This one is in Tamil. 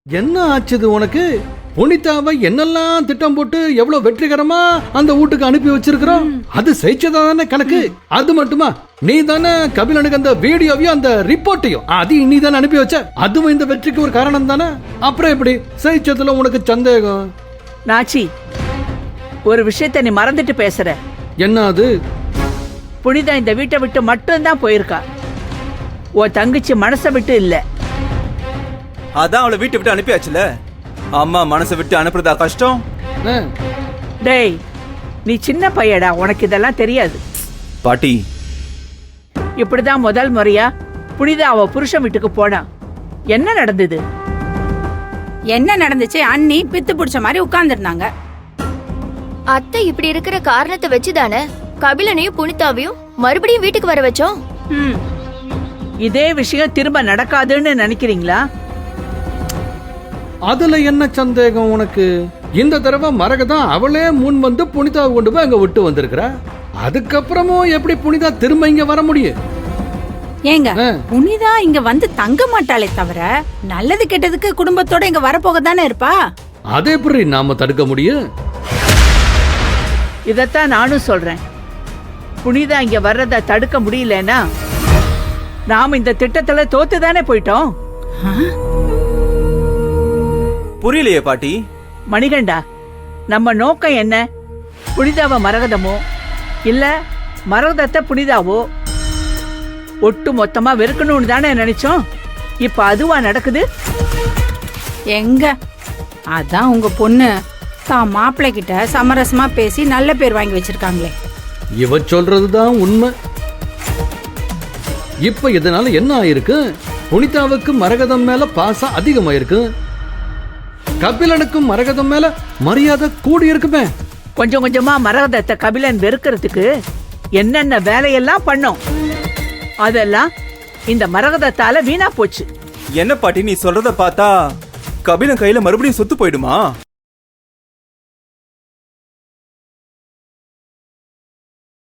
என்ன ஆச்சுது உனக்கு? புனிதாவை என்னெல்லாம் திட்டம் போட்டு எவ்வளவு வெற்றிகரமா அந்த வீட்டுக்கு அனுப்பி வச்சிருக்கிறோம். அது செய்ச்சதா தானே கணக்கு. அது மட்டுமா, நீ தானே கபிலனுக்கு அந்த வீடியோவையும் அந்த ரிப்போர்ட்டையும் அது நீ தானே அனுப்பி வச்ச. அதுவும் இந்த வெற்றிக்கு ஒரு காரணம் தானே. அப்புறம் எப்படி செய்ச்சதுல உனக்கு சந்தேகம்? நாச்சி, ஒரு விஷயத்தை நீ மறந்துட்டு பேசுற. என்ன அது? புனிதா இந்த வீட்டை விட்டு மட்டும்தான் போயிருக்கா. உன் தங்கச்சி மனசை விட்டு இல்ல. அதான் அவளை வீட்டை விட்டு அனுப்பியாச்சுல. அம்மா மனசை விட்டு அனுப்புறதா கஷ்டம்? டேய், நீ சின்ன பையடா, உனக்கு இதெல்லாம் தெரியாது. பாட்டி, இப்படிதான் முதல் முறையா புனிதா அவ புருஷன் வீட்டுக்கு போனா. என்ன நடந்தது? என்ன நடந்துச்சு? அண்ணி பித்து பிடிச்ச மாதிரி உட்கார்ந்துருந்தாங்க. அத்தை இப்படி இருக்கிற காரணத்தை வச்சுதானே கபிலனையும் புனிதாவையும் மறுபடியும் வீட்டுக்கு வர வச்சோம். இதே விஷயம் திரும்ப நடக்காதுன்னு நினைக்கிறீங்களா? அதுல என்ன சந்தேகம் உனக்கு? இந்த தடவை மரகதான் அவளே முன் வந்து புனிதாவை கொண்டு போய் அங்க விட்டு வந்திருக்கிறா. அதுக்கப்புறமும் எப்படி புனிதா திரும்ப இங்க வர முடியும்? ஏங்க, புனிதா இங்க வந்து தங்க மாட்டாளே தவிர நல்லது கெட்டதுக்கு குடும்பத்தோட இங்க வரப்போக தானே இருப்பா. அதே எப்படி நாம தடுக்க முடியும்? இதத்தான் நானும் சொல்றேன். புனிதா இங்க வர்றத தடுக்க முடியலன்னா நாம இந்த திட்டத்துல தோத்துதானே போயிட்டோம். புரியலையே பாட்டி. மணிகண்டா, நம்ம நோக்கம் என்ன? புனிதாவ மரகதமோ இல்ல மரகதத்தை புனிதாவோ ஒட்டு மொத்தமா வெறுக்கணும்னு தானே நினைச்சோம். இப்ப அதுவா நடக்குது? எங்க, அதான் உங்க பொண்ணு தான் மாப்பிள்ளை கிட்ட சமரசமா பேசி நல்ல பேர் வாங்கி வச்சிருக்காங்களே. இவ சொல்றதுதான் உண்மை. இப்ப இதனால என்ன ஆயிருக்கு? புனிதாவுக்கு மரகதம் மேல பாசம் அதிகமாயிருக்கு. கபிலனுக்கும் மரகதம் மேல மரியாதை கூடி இருக்குமே. கொஞ்சம் கொஞ்சமா மரகதத்தை கபிலன் வெறுக்கிறதுக்கு என்னென்ன வேலையெல்லாம் பண்ணோம். அதெல்லாம் இந்த மரகதத்தால வீணா போச்சு. என்ன பாட்டி, நீ சொல்றத பார்த்தா கபிலன் கையில மறுபடியும் சொத்து போயிடுமா?